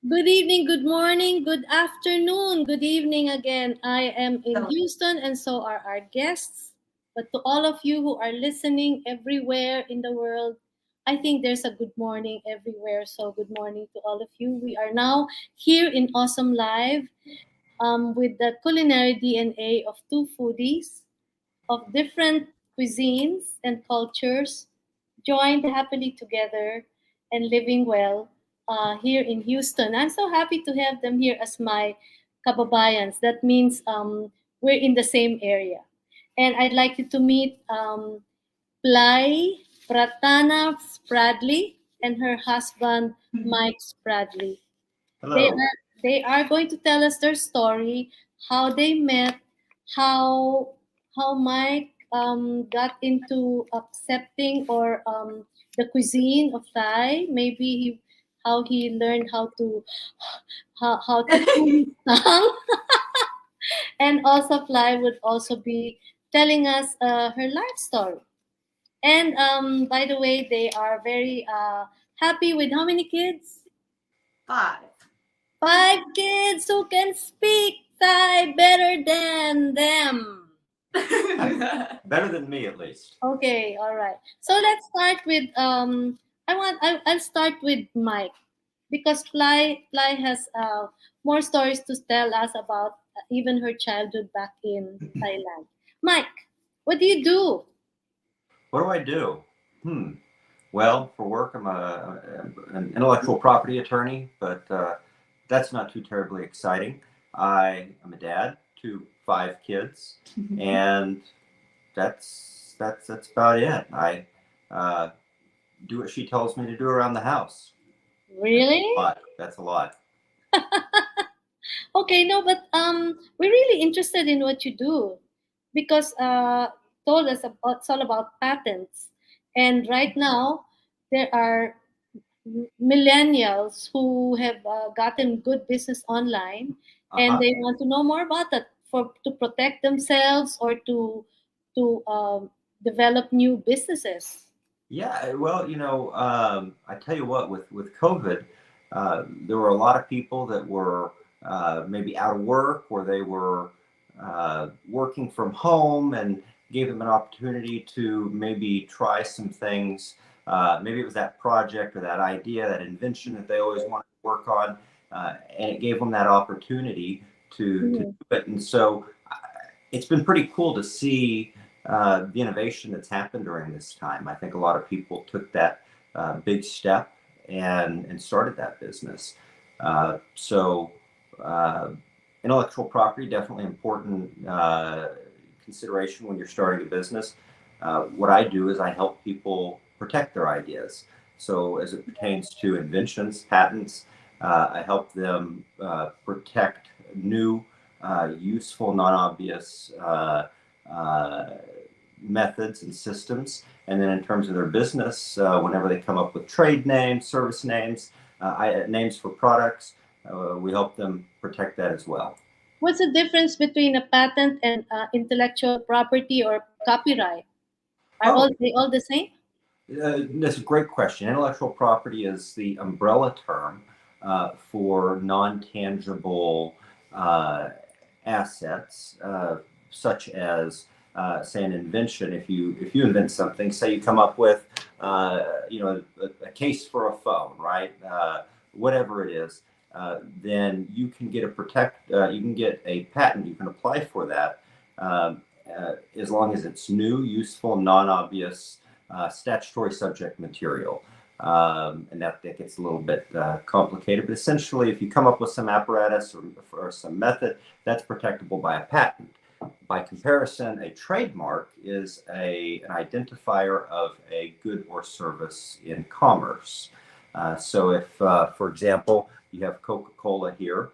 Good evening, good morning, good afternoon, good evening again. I am in Hello. Houston, and so are our guests. But to all of you who are listening everywhere in the world, I think there's a good morning everywhere. So, good morning to all of you. We are now here in Awesome Live with the culinary DNA of two foodies of different cuisines and cultures joined happily together and living well here in Houston. I'm so happy to have them here as my kababayans. That means we're in the same area. And I'd like you to meet Plie Pratana Spradley and her husband, Mike Spradley. They Hello. are they are going to tell us their story, how they met, how Mike got into accepting or the cuisine of Thai. Maybe how he learned how to cool his tongue, and also Fly would also be telling us her life story. And by the way, they are very happy with how many kids? Five. Five kids who can speak Thai better than them. Better than me, at least. Okay, all right. So let's start with I'll start with Mike because Fly has more stories to tell us about even her childhood back in Thailand. Mike, what do you do? What do I do? Hmm. Well, for work, an intellectual property attorney, but that's not too terribly exciting. I am a dad to five kids, and that's about it. I uh, do what she tells me to do around the house. That's Really? a lot. That's a lot. Okay, no, but we're really interested in what you do because told us about it's all about patents, and right now there are millennials who have gotten good business online, and Uh-huh. they want to know more about that for to protect themselves or to develop new businesses. Yeah, well, I tell you what, with COVID, there were a lot of people that were maybe out of work or they were working from home and gave them an opportunity to maybe try some things. Maybe it was that project or that idea, that invention that they always wanted to work on, and it gave them that opportunity to Mhm. do it. And so it's been pretty cool to see the innovation that's happened during this time. I think a lot of people took that big step and started that business. So uh, intellectual property definitely important consideration when you're starting a business. What I do is I help people protect their ideas. So as it pertains to inventions, patents, I help them protect new, useful, non-obvious uh, methods and systems. And then in terms of their business, whenever they come up with trade names, service names, names for products, we help them protect that as well. What's the difference between a patent and intellectual property or copyright? Are Oh, they all the same? that's a great question. Intellectual property is the umbrella term for non-tangible uh, assets, such as, say, an invention. If you invent something, say you come up with, a case for a phone, right? Whatever it is, then you can get you can get a patent. You can apply for that as long as it's new, useful, non-obvious statutory subject material. And that gets a little bit complicated. But essentially, if you come up with some apparatus or some method, that's protectable by a patent. By comparison, a trademark is an identifier of a good or service in commerce. So if, for example, you have Coca-Cola here,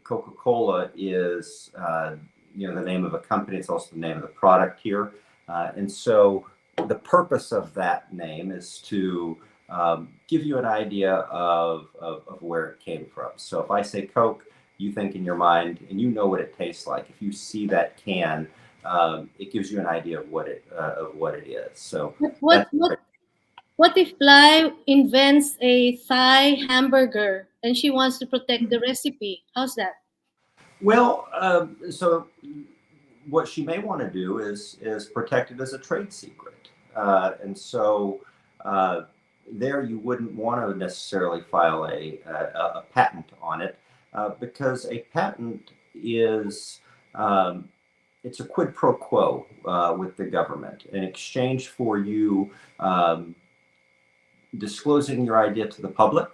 Coca-Cola is the name of a company. It's also the name of the product here. And so the purpose of that name is to give you an idea of where it came from. So if I say Coke, you think in your mind and you know what it tastes like. If you see that can, it gives you an idea of what it is. So What what that's what what if Fly invents a Thai hamburger and she wants to protect the recipe. How's that? Well, so what she may want to do is protect it as a trade secret, and so there you wouldn't want to necessarily file a patent on it, because a patent is it's a quid pro quo with the government in exchange for you disclosing your idea to the public.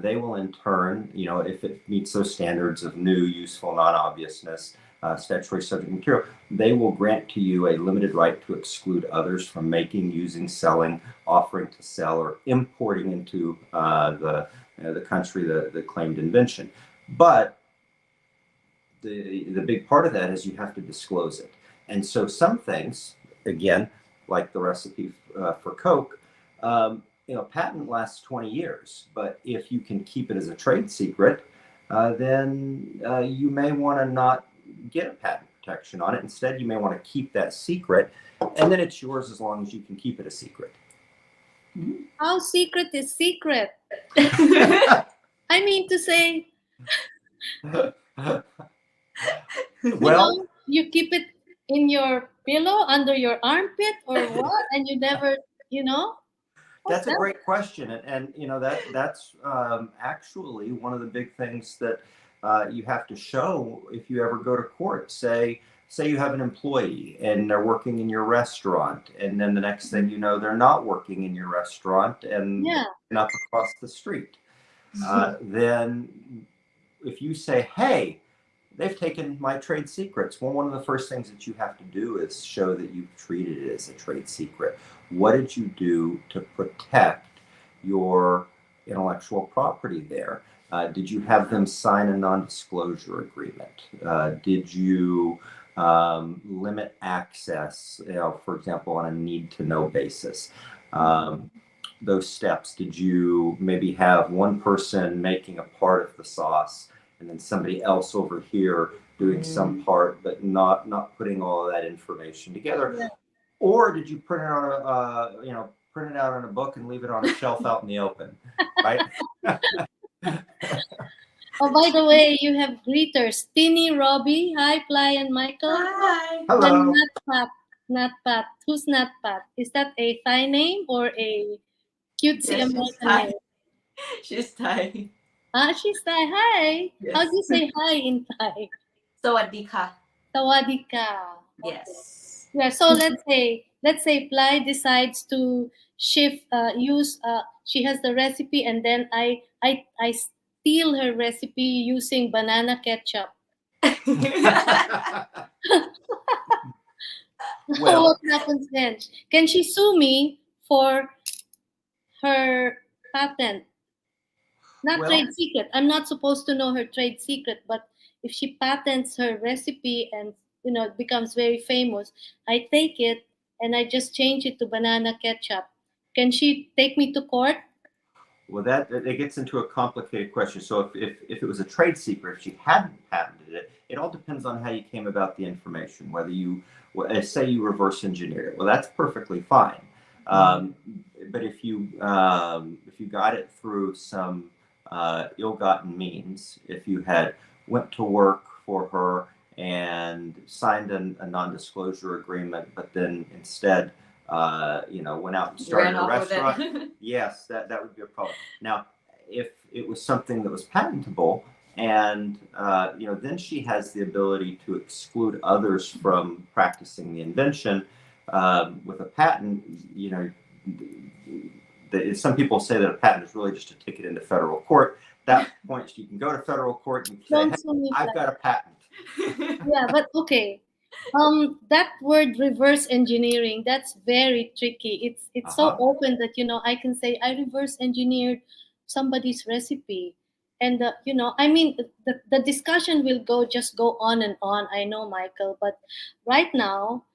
They will in turn, if it meets those standards of new, useful, non-obviousness, statutory subject material, they will grant to you a limited right to exclude others from making, using, selling, offering to sell, or importing into the country the claimed invention. But the big part of that is you have to disclose it. And so some things, again, like the recipe for Coke, patent lasts 20 years, but if you can keep it as a trade secret, then you may want to not get a patent protection on it. Instead, you may want to keep that secret, and then it's yours as long as you can keep it a secret. How secret is secret? I mean to say, Well, you keep it in your pillow under your armpit or what, and you never, what's that's a that? great question, and that's actually one of the big things that you have to show if you ever go to court. Say you have an employee and they're working in your restaurant, and then the next thing you know, they're not working in your restaurant and Yeah. up across the street. Then if you say, "Hey, they've taken my trade secrets," well, one of the first things that you have to do is show that you've treated it as a trade secret. What did you do to protect your intellectual property there? Did you have them sign a non-disclosure agreement? Did you limit access, for example, on a need-to-know basis? Those steps. Did you maybe have one person making a part of the sauce and then somebody else over here doing some part, but not putting all of that information together? Yeah. Or did you print it on print it out on a book and leave it on a shelf out in the open, right? Oh, by the way, you have greeters. Tinny, Robbie, hi, Plie and Michael. Hi. And Hello. Not Pat. Who's Not Pat? Is that a Thai name or a cutesy Yes, she's American Thai. name? She's Thai. She's Thai. Hi. Yes. How do you say hi in Thai? สวัสดีค่ะ Sawadika. Yes. Yeah. So let's say Ply decides to shift. Use. She has the recipe, and then I steal her recipe using banana ketchup. Well, What happens then? Can she sue me for her patent? Not Well- trade secret. I'm not supposed to know her trade secret, but if she patents her recipe and it becomes very famous, I take it and I just change it to banana ketchup. Can she take me to court? well, that it gets into a complicated question. So if it was a trade secret, if she hadn't patented it, it all depends on how you came about the information. Whether you say you reverse engineer it, well, that's perfectly fine. But if you got it through some ill-gotten means, if you had went to work for her and signed a non-disclosure agreement, but then instead went out and started Ran a off with restaurant, it. yes, that would be a problem. Now, if it was something that was patentable, and then she has the ability to exclude others from practicing the invention with a patent. Some people say that a patent is really just a ticket into federal court. At that point, you can go to federal court and say, Don't "Hey, sue me. I've got a patent." Yeah, but okay. That word reverse engineering, that's very tricky. It's so open that I can say I reverse engineered somebody's recipe, and I mean the discussion will go on and on. I know, Michael, but right now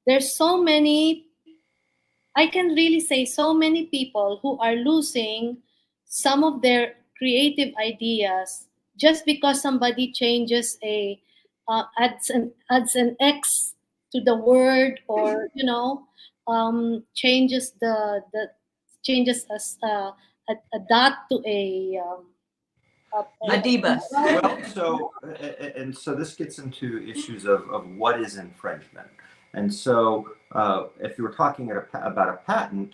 there's so many. I can really say so many people who are losing some of their creative ideas just because somebody changes adds an X to the word, or changes the changes a dot to A diva. Well, so this gets into issues of what is infringement. And so if you were talking about a patent,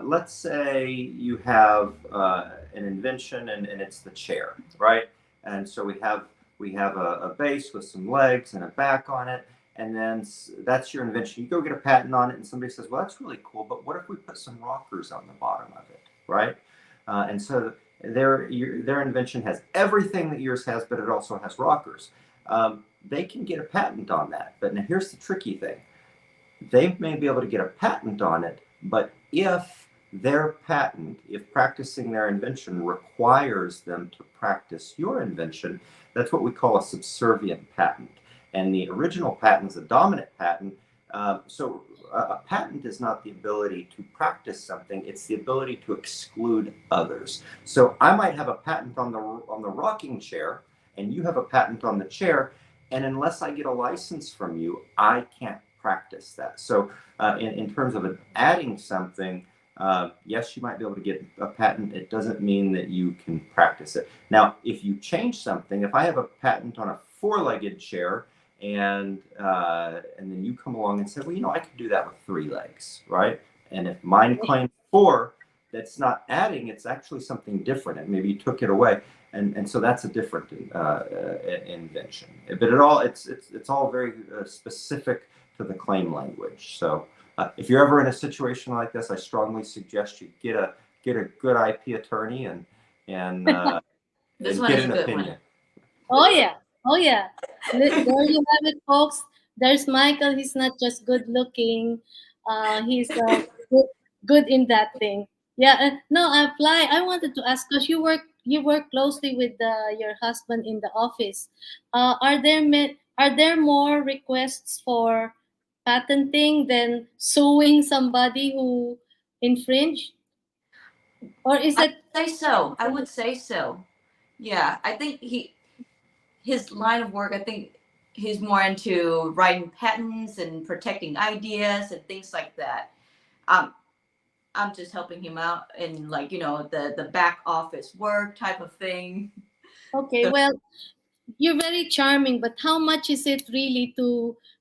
let's say you have an invention and it's the chair, right? And so we have a base with some legs and a back on it, and then that's your invention. You go get a patent on it, and somebody says, "Well, that's really cool, but what if we put some rockers on the bottom of it, right?" And so their invention has everything that yours has, but it also has rockers. They can get a patent on that. But now here's the tricky thing. They may be able to get a patent on it, but if practicing their invention requires them to practice your invention, that's what we call a subservient patent. And the original patent is a dominant patent. So a patent is not the ability to practice something, it's the ability to exclude others. So I might have a patent on the rocking chair, and you have a patent on the chair, and unless I get a license from you, I can't practice that. So in terms of adding something, yes, you might be able to get a patent. It doesn't mean that you can practice it. Now, if you change something, if I have a patent on a four-legged chair, and then you come along and say, well, I could do that with 3 legs, right? And if mine claims 4, that's not adding, it's actually something different, and maybe you took it away, and so that's a different invention. But it's all very specific to the claim language. So if you're ever in a situation like this, I strongly suggest you get a good IP attorney and This and one get is a an good opinion. one. Oh yeah. Oh yeah. There you have it, folks. There's Michael. He's not just good looking. He's good in that thing. Yeah. No, Plie. I wanted to ask because you work closely with your husband in the office. Are there more requests for patenting than suing somebody who infringed, or is I it? would say so. I would say so. Yeah, I think his line of work, I think he's more into writing patents and protecting ideas and things like that. I'm just helping him out in the back office work type of thing. Okay, well, you're very charming, but how much is it really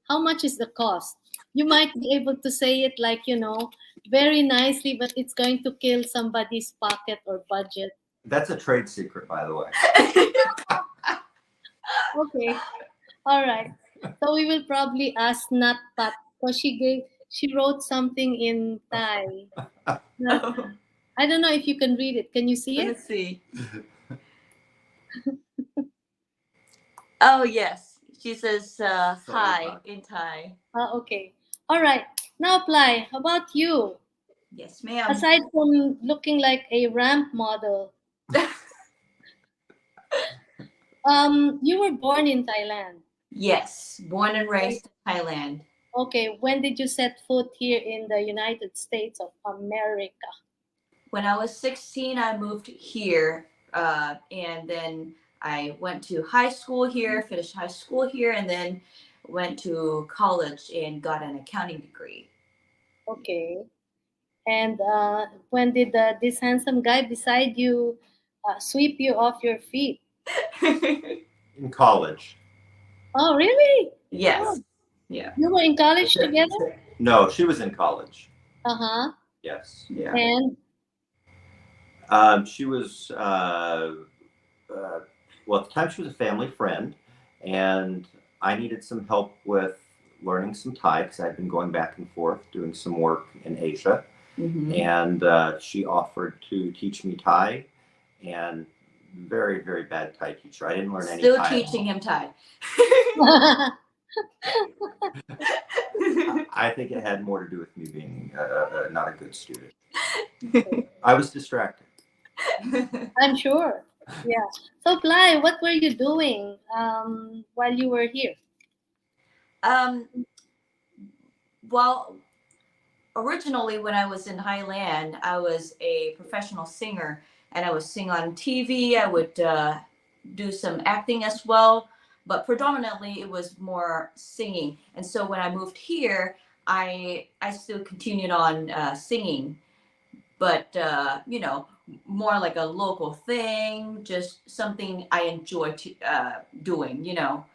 how much is the cost? You might be able to say it like, very nicely, but it's going to kill somebody's pocket or budget. That's a trade secret, by the way. Okay, all right. So we will probably ask Nat Pat because she wrote something in Thai. I don't know if you can read it. Can you see it? Let's see. Oh yes, she says hi in Thai. Okay. All right. Now, Ply, how about you? Yes, ma'am. Aside from looking like a ramp model, you were born in Thailand. Yes, born and raised in Thailand. Okay, when did you set foot here in the United States of America? When I was 16, I moved here, and then I went to high school here, finished high school here, and then went to college and got an accounting degree. Okay. And when did this handsome guy beside you sweep you off your feet? In college. Oh, really? Yes. Oh, Yeah. you were in college together? No, she was in college. Uh-huh. Yes. Yeah. And She was, well, at the time she was a family friend, and I needed some help with learning some Thai because I'd been going back and forth doing some work in Asia. Mm-hmm. And she offered to teach me Thai, and very, very bad Thai teacher. I didn't learn any Still Thai. teaching him Thai. Oh, I think it had more to do with me being not a good student. I was distracted. I'm sure. Yeah. So, Ply, what were you doing while you were here? Well, originally when I was in Highland, I was a professional singer, and I would sing on TV. I would do some acting as well, but predominantly it was more singing. And so when I moved here, I still continued on singing, but you know, more like a local thing, just something I enjoy doing. You know,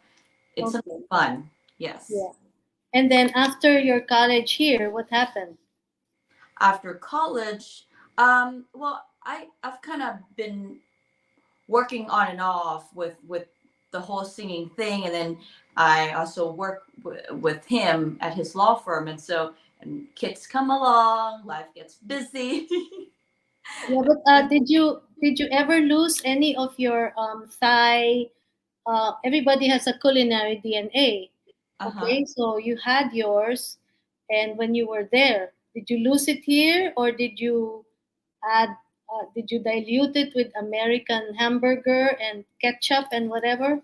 it's something Okay. fun. Yes. Yeah. And then after your college here, what happened? After college, well, I've kind of been working on and off with the whole singing thing, and then I also work with him at his law firm, and so and kids come along, life gets busy. Yeah, but did you ever lose any of your Thai? Everybody has a culinary DNA. Uh-huh. Okay, so you had yours, and when you were there, did you lose it here, or add? Did you dilute it with American hamburger and ketchup and whatever?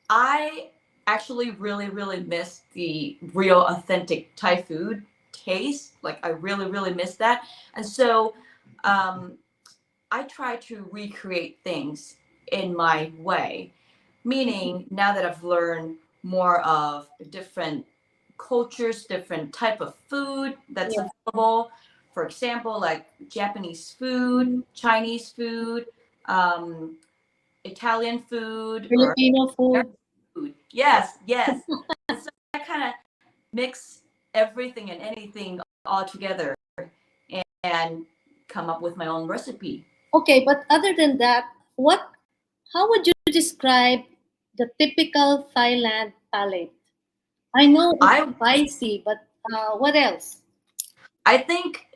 I actually really miss the real authentic Thai food taste. Like I really miss that. And so um, I try to recreate things in my way. Meaning now that I've learned more of different cultures, different type of food that's Yeah. available. For example, like Japanese food, Chinese food, um, Italian food, or Filipino food. American food. Yes, yes. And so I kind of mix everything and anything all together and come up with my own recipe. Okay, but other than that, what? How would you describe the typical Thailand palate? I know it's I spicy, but what else? I think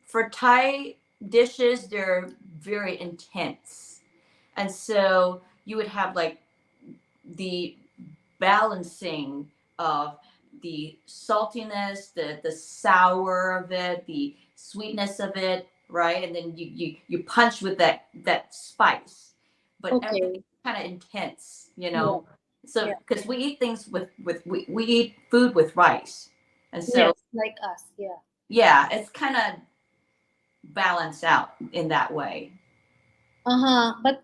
for Thai dishes they're very intense. And so you would have like the balancing of the saltiness, the sour of it, the sweetness of it, right? And then you punch with that spice, but everything Okay, kind of intense, you yeah, know. So yeah, because we eat things we eat food with rice, and so yes, like us, yeah. yeah, it's kind of balanced out in that way. Uh-huh. But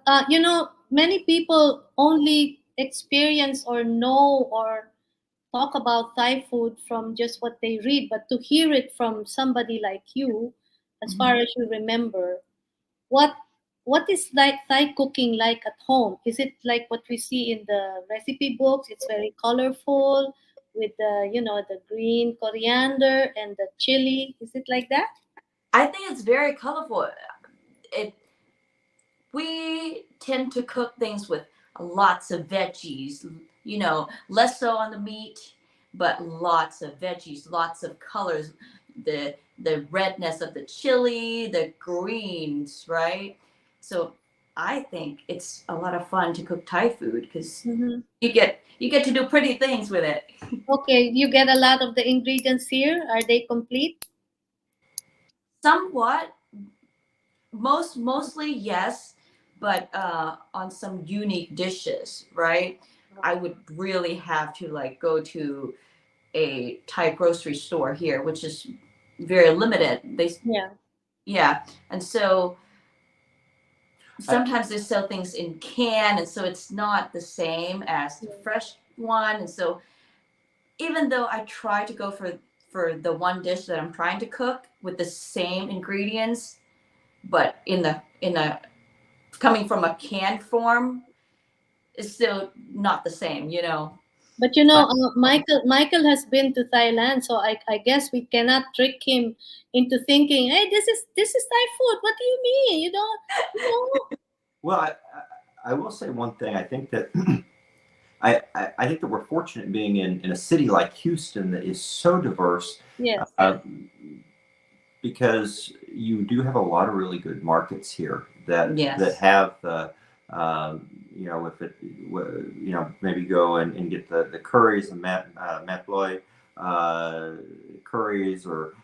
many people only experience or know or talk about Thai food from just what they read, but to hear it from somebody like you, as far Mhm. as you remember, what what is like Thai cooking like at home? Is it like what we see in the recipe books? It's very colorful with the green coriander and the chili. Is it like that? I think it's very colorful. It We tend to cook things with lots of veggies, you know, less so on the meat, but lots of veggies, lots of colors, the redness of the chili, the greens, right? So I think it's a lot of fun to cook Thai food because Hmm. you get to do pretty things with it. Okay, you get a lot of the ingredients here. Are they complete? Somewhat, mostly yes, but on some unique dishes, right? I would really have to like go to a Thai grocery store here, which is very limited. Yeah. Yeah, and so I, sometimes they sell things in can, and so it's not the same as the fresh one. And so even though I try to go for the one dish that I'm trying to cook with the same ingredients, but in a coming from a canned form, is still not the same, you know. But Michael has been to Thailand, so I guess we cannot trick him into thinking, hey, this is Thai food. What do you mean? You know. well, I will say one thing. I think that I think that we're fortunate being in a city like Houston that is so diverse, Yes. uh, because you do have a lot of really good markets here that Yes. have the if it maybe go and get the curries, the matloy curries, or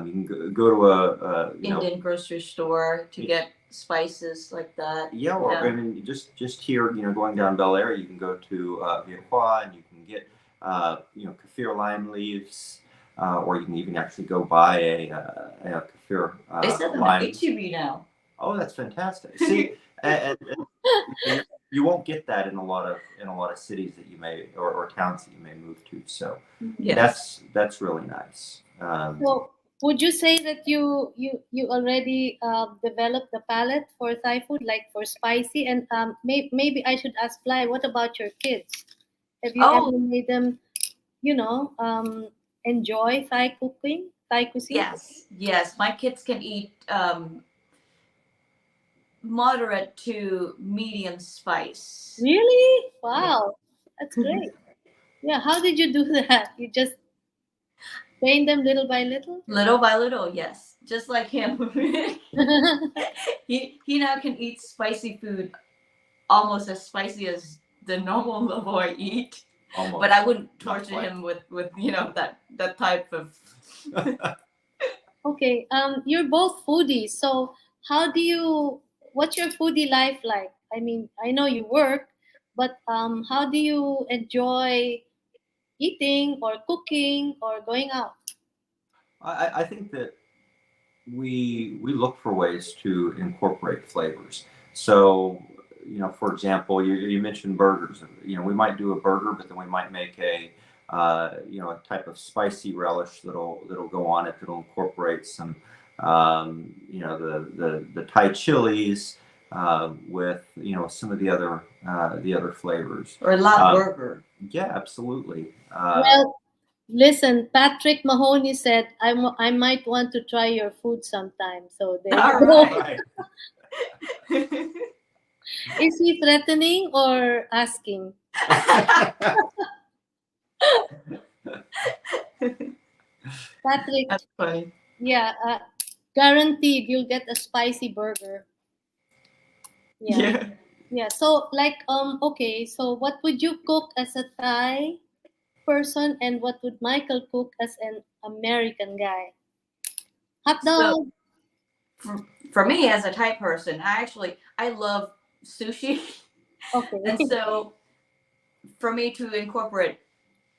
you can go to Indian grocery store to get spices like that. yeah, or Yeah. I mean, just here, going down Bel Air, you can go to Viet Hoa and you can get, kaffir lime leaves, or you can even actually go buy a kaffir They sell them at lime. HEB now. Oh, that's fantastic. See, and you won't get that in a lot of cities that you may or towns that you may move to. So Mhm. Yes. that's really nice. So Would you say that you already developed the palate for Thai food, like for spicy? And maybe I should ask Fly, what about your kids? Have you Oh, ever made them, you know, enjoy Thai cooking, Thai cuisine? yes, yes. My kids can eat moderate to medium spice. Really? Yeah. Wow, that's great. Yeah, how did you do that? You just train them little by little? Little by little, yes. Just like him. He now can eat spicy food almost as spicy as the normal level I eat. Almost. But I wouldn't Not torture quite. him with that type of. Okay, you're both foodies, so how do you? What's your foodie life like? I mean, I know you work, but how do you enjoy eating or cooking or going out? I think that we look for ways to incorporate flavors. So, for example, you mentioned burgers. We might do a burger, but then we might make a type of spicy relish that'll go on it. That'll incorporate some, the Thai chilies with some of the other flavors. Or lab burger. Yeah, absolutely. Well, listen, Patrick Mahoney said I might want to try your food sometime. So there you All go. right. Is he threatening or asking? Patrick, That's funny. yeah, guaranteed you'll get a spicy burger. Yeah. Yeah. Yeah. So like okay, so what would you cook as a Thai person and what would Michael cook as an American guy? Hot So dog. for me as a Thai person, I love sushi, Okay. and so for me to incorporate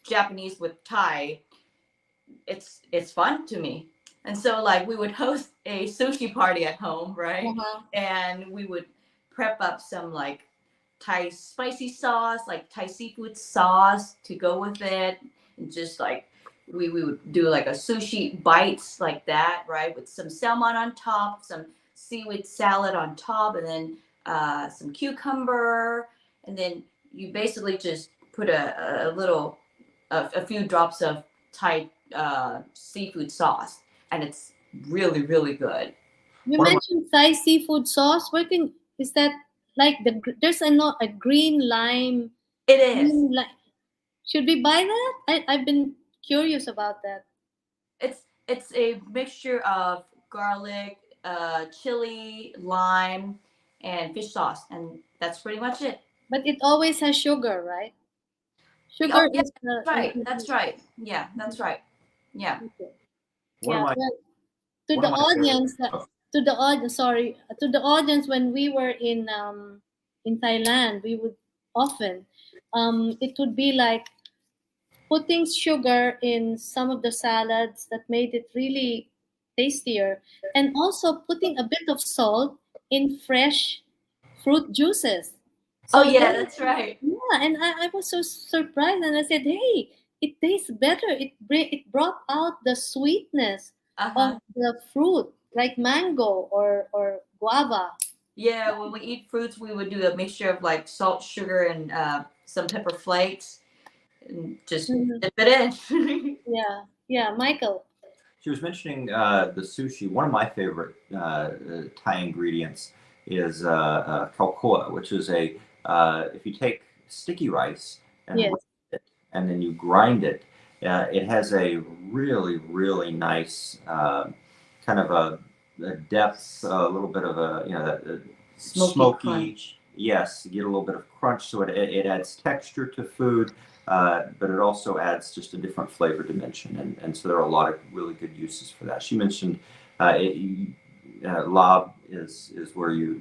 Japanese with Thai, it's fun to me. And so like we would host a sushi party at home, right? Uh-huh. And we would prep up some like Thai spicy sauce, like Thai seafood sauce to go with it. And just like we would do like a sushi bites like that, right? With some salmon on top, some seaweed salad on top, and then some cucumber. And then you basically just put a few drops of Thai seafood sauce, and it's really, really good. You One of mentioned Thai seafood sauce. Where can is that like there's a green lime It is. green lime. Should we buy that? I've been curious about that. It's a mixture of garlic, chili, lime, and fish sauce, and that's pretty much it. But it always has sugar, right? Oh Sugar yeah, is that's an right. That's ingredient. right. Yeah, that's right. Yeah. Okay. one of Yeah. my Well, to one the of my favorite. audience, to the audience, sorry, to the audience, when we were in Thailand, we would often it would be like putting sugar in some of the salads that made it really tastier, and also putting a bit of salt in fresh fruit juices. Oh So yeah, then, that's right. yeah, and I was so surprised, and I said, "Hey, it tastes better. It brought out the sweetness Uh huh. of the fruit, like mango or guava." Yeah, when we eat fruits, we would do a mixture of like salt, sugar, and some pepper flakes, and just Mhm. dip it in. Yeah, yeah, Michael. She was mentioning the sushi. One of my favorite Thai ingredients is kalkoa, which is if you take sticky rice and Yes. roast it, and then you grind it, it has a really, really nice kind of a depth, a little bit of that Smoky crunch. Yes, you get a little bit of crunch, so it adds texture to food. But it also adds just a different flavor dimension, and so there are a lot of really good uses for that. She mentioned lob is where you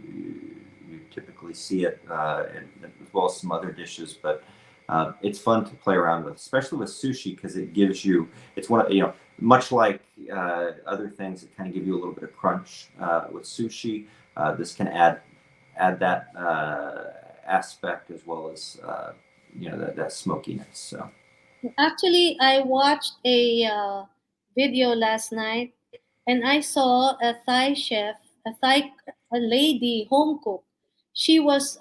typically see it, as well as some other dishes. But it's fun to play around with, especially with sushi, because it gives you it's one of much like other things that kind of give you a little bit of crunch with sushi. This can add that aspect as well as that smokiness. So Actually, I watched a video last night. and I saw a Thai chef, a lady home cook. She was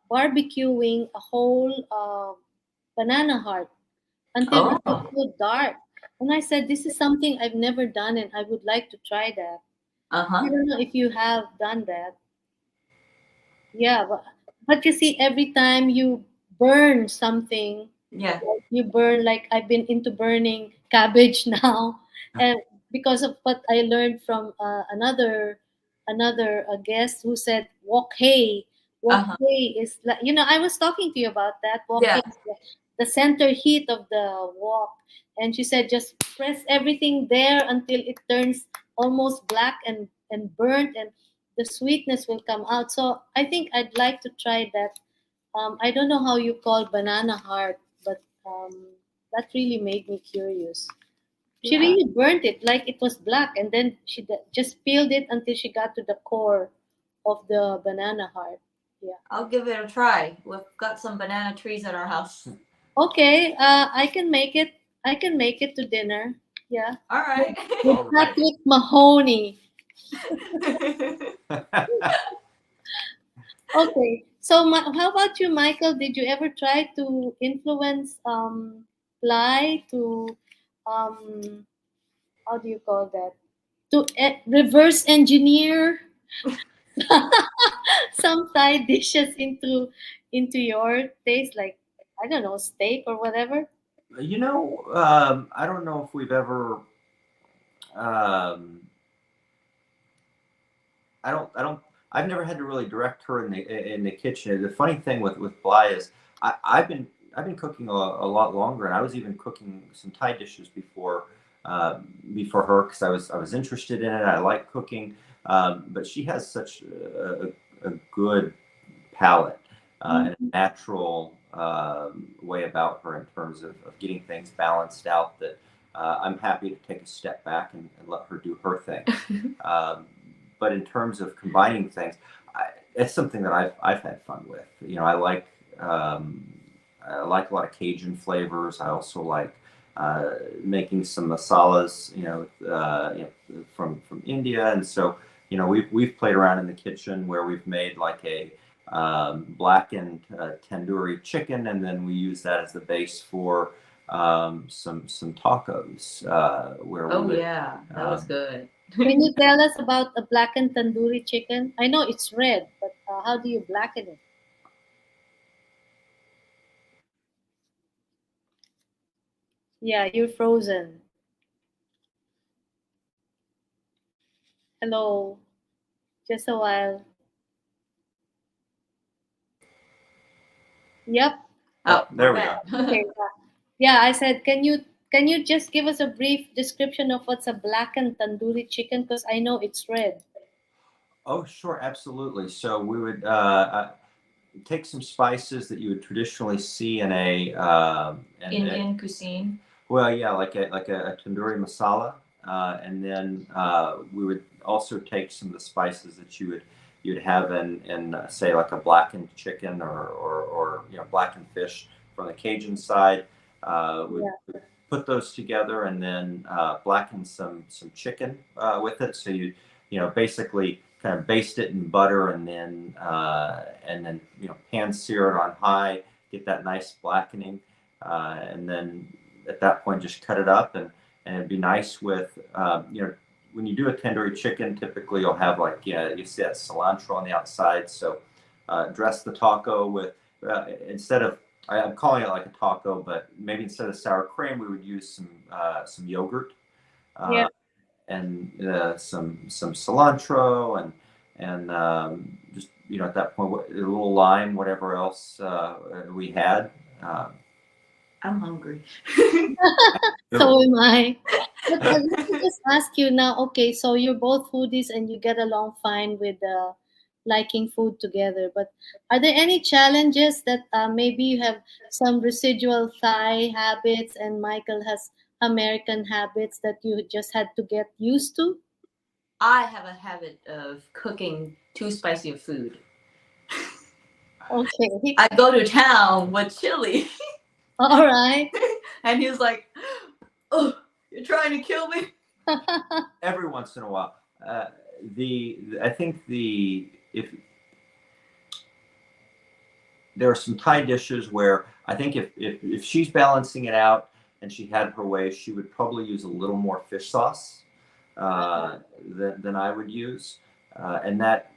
barbecuing a whole banana heart until it was Oh. so dark. And I said, "This is something I've never done, and I would like to try that." I Uh-huh. don't know if you have done that. Yeah, but you see, every time you burn something, Yeah. like you burn, like I've been into burning cabbage now, and because of what I learned from another guest who said wok Uh-huh. hay is like, I was talking to you about that. Wok hay Yeah. is the center heat of the wok, and she said just press everything there until it turns almost black and burnt, and the sweetness will come out. So I think I'd like to try that. I don't know how you call banana heart, but that really made me curious. She Yeah. really burnt it like it was black, and then she just peeled it until she got to the core of the banana heart. Yeah. I'll give it a try. We've got some banana trees at our house. Okay. I can make it. I can make it to dinner. Yeah. All right. With All right. Patrick Mahoney. Okay. So, how about you, Michael? Did you ever try to influence Plie to um, how do you call that? To reverse engineer some side dishes into your taste, like I don't know, steak or whatever. I don't know if we've ever. Um, I don't. I've never had to really direct her in the kitchen. The funny thing with Bly is I've been cooking a lot longer, and I was even cooking some Thai dishes before her because I was interested in it. I like cooking, but she has such a good palate and a Mhm. natural way about her in terms of getting things balanced out that I'm happy to take a step back and let her do her thing. Um, but in terms of combining things, it's something that I've had fun with. Um, I like a lot of Cajun flavors. I also like making some masalas, from India, and so we've played around in the kitchen where we've made like a blackened tandoori chicken, and then we use that as the base for some tacos, where we Oh would. yeah, that was Um, good. Can you tell us about the blackened tandoori chicken? I know it's red, but how do you blacken it? Yeah, you're frozen. Hello, just a while. Yep. oh, Oh, we're there we back. are. Okay. Yeah, I said, can you just give us a brief description of what's a blackened tandoori chicken? Because I know it's red. Oh, sure, absolutely. So we would take some spices that you would traditionally see in Indian cuisine. well, yeah, like a tandoori masala, and then we would also take some of the spices that you'd have in say like a blackened chicken or blackened fish from the Cajun side. Would Yeah. put those together and then blacken some chicken with it. So basically kind of baste it in butter and then pan sear it on high, get that nice blackening, and then at that point just cut it up and it'd be nice with when you do a tandoori chicken, typically you'll have like you see that cilantro on the outside. So dress the taco with instead of I'm calling it like a taco, but maybe instead of sour cream, we would use some yogurt Yeah. uh, and some cilantro and just at that point a little lime, whatever else we had. Um, I'm hungry. So am I. But let me just ask you now. Okay, so you're both foodies and you get along fine with liking food together. But are there any challenges that maybe you have some residual Thai habits and Michael has American habits that you just had to get used to? I have a habit of cooking too spicy of food. Okay. I go to town with chili, All right. and he's like, "Oh, you're trying to kill me." every once in a while. I think if there are some Thai dishes where I think if she's balancing it out and she had her way, she would probably use a little more fish sauce than I would use. And that,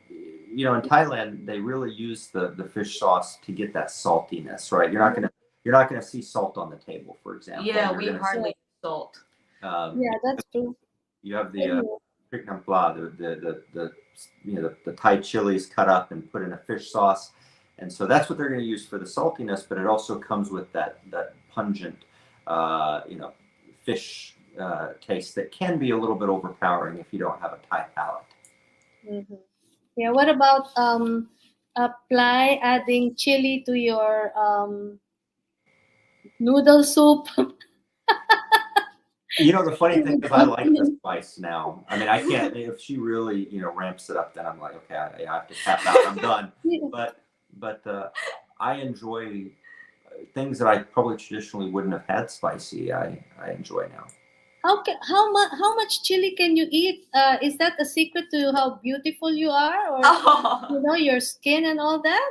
in Thailand, they really use the fish sauce to get that saltiness, right? You're not gonna see salt on the table, for example. Yeah, You're we gonna hardly salt. Yeah, that's true. you have the Anyway. Prie Pratana, the Thai chilies cut up and put in a fish sauce, and so that's what they're going to use for the saltiness. But it also comes with that pungent, fish taste that can be a little bit overpowering if you don't have a Thai palate. Mhm. Yeah. What about apply adding chili to your noodle soup? The funny thing is, I like the spice now. I mean, I can't. If she really, ramps it up, then I'm like, okay, I have to tap out. I'm done. But I enjoy things that I probably traditionally wouldn't have had spicy. I enjoy now. How much chili can you eat? Is that a secret to how beautiful you are, or Oh, your skin and all that?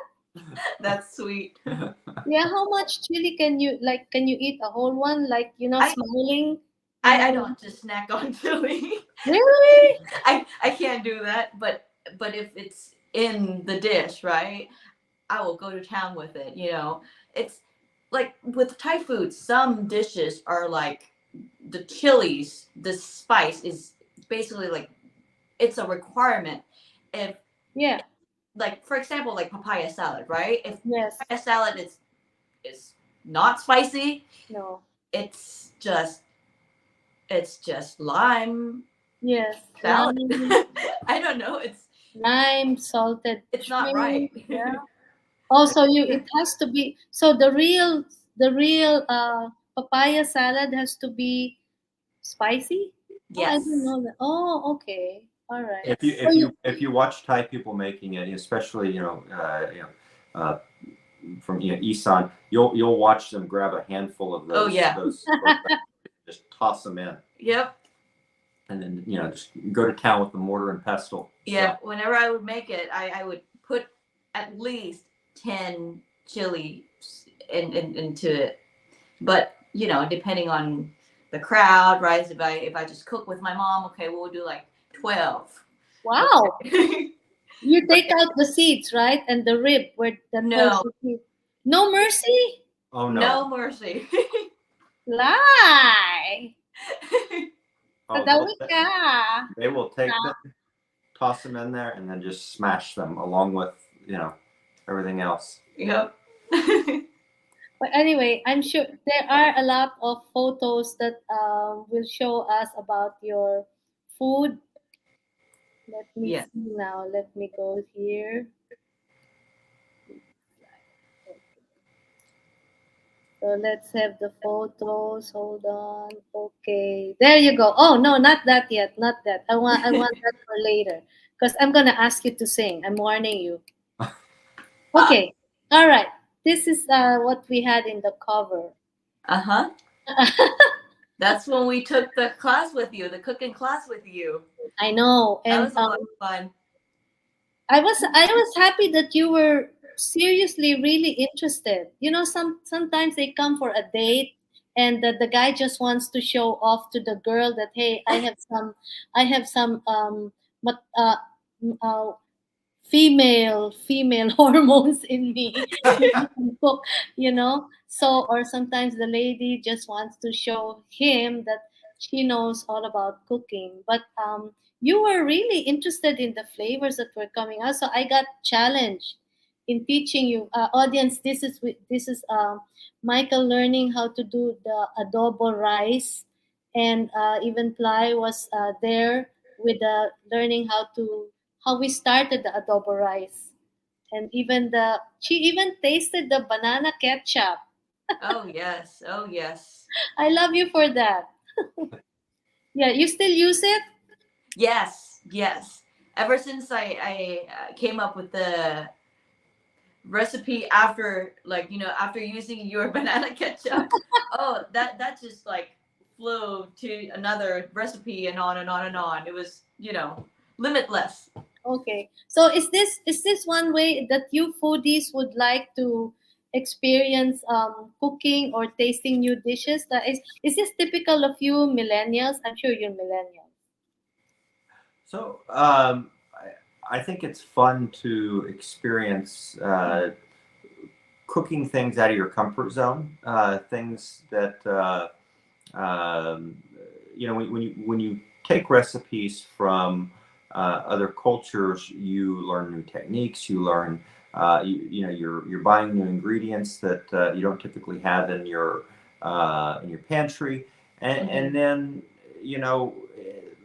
that's sweet. Yeah. How much chili can you like? Can you eat a whole one? Like I smiling. I don't just snack on chili. Really? I can't do that. But if it's in the dish, right, I will go to town with it. It's like with Thai food. Some dishes are like the chilies. The spice is basically like it's a requirement. If Yeah. like for example, like papaya salad, right? If Yes. papaya salad is not spicy, No. it's just it's just lime Yes. salad. Lime, I don't know. lime, salted It's not right. shrimp. Yeah. Also, it has to be so the real papaya salad has to be spicy. Oh, I didn't Yes. know that. Oh, okay. All right. If you Yes. So if you if you watch Thai people making it, especially uh, from Isan, you'll watch them grab a handful of Oh those yeah. those just toss them in, Yep. and then just go to town with the mortar and pestle. Yeah. So, Whenever I would make it, I would put at least 10 chili into it. But depending on the crowd, right? If I just cook with my mom, okay, we'll do like 12. wow, Okay. you take out the seeds, right, and the rib where that holds No, the seed. No mercy. oh no, no mercy. Lie. oh Kadawi they'll, ka. they will take them, toss them in there, and then just smash them along with everything else. Yep. But anyway, I'm sure there are a lot of photos that will show us about your food. Let me Yeah. see now. Let me go here. So let's have the photos. Hold on. Okay, there you go. Oh no, not that yet. Not that. I want that for later because I'm gonna ask you to sing. I'm warning you. Okay. All right. This is what we had in the cover. Uh-huh. That's when we took the class with you, the cooking class with you. I know, That and was a lot of fun. I was happy that you were seriously really interested. Sometimes they come for a date and the guy just wants to show off to the girl that, hey, I have some uh, female hormones in me. I can cook, so, or sometimes the lady just wants to show him that she knows all about cooking, but you were really interested in the flavors that were coming out, so I got challenged in teaching you, audience. This is Michael learning how to do the adobo rice, and even Ply was there with learning how we started the adobo rice, and even the she even tasted the banana ketchup. Oh yes. Oh yes. I love you for that. Yeah, you still use it? Yes. Yes. Ever since I came up with the recipe after, like, after using your banana ketchup, oh, that just like flew to another recipe and on and on and on. It was, limitless. Okay. So is this one way that you foodies would like to experience cooking or tasting new dishes? That is this typical of you millennials? I'm sure you're millennials. So I think it's fun to experience cooking things out of your comfort zone, things that when you take recipes from other cultures, you learn new techniques. You learn, you're buying new ingredients that you don't typically have in your pantry, and then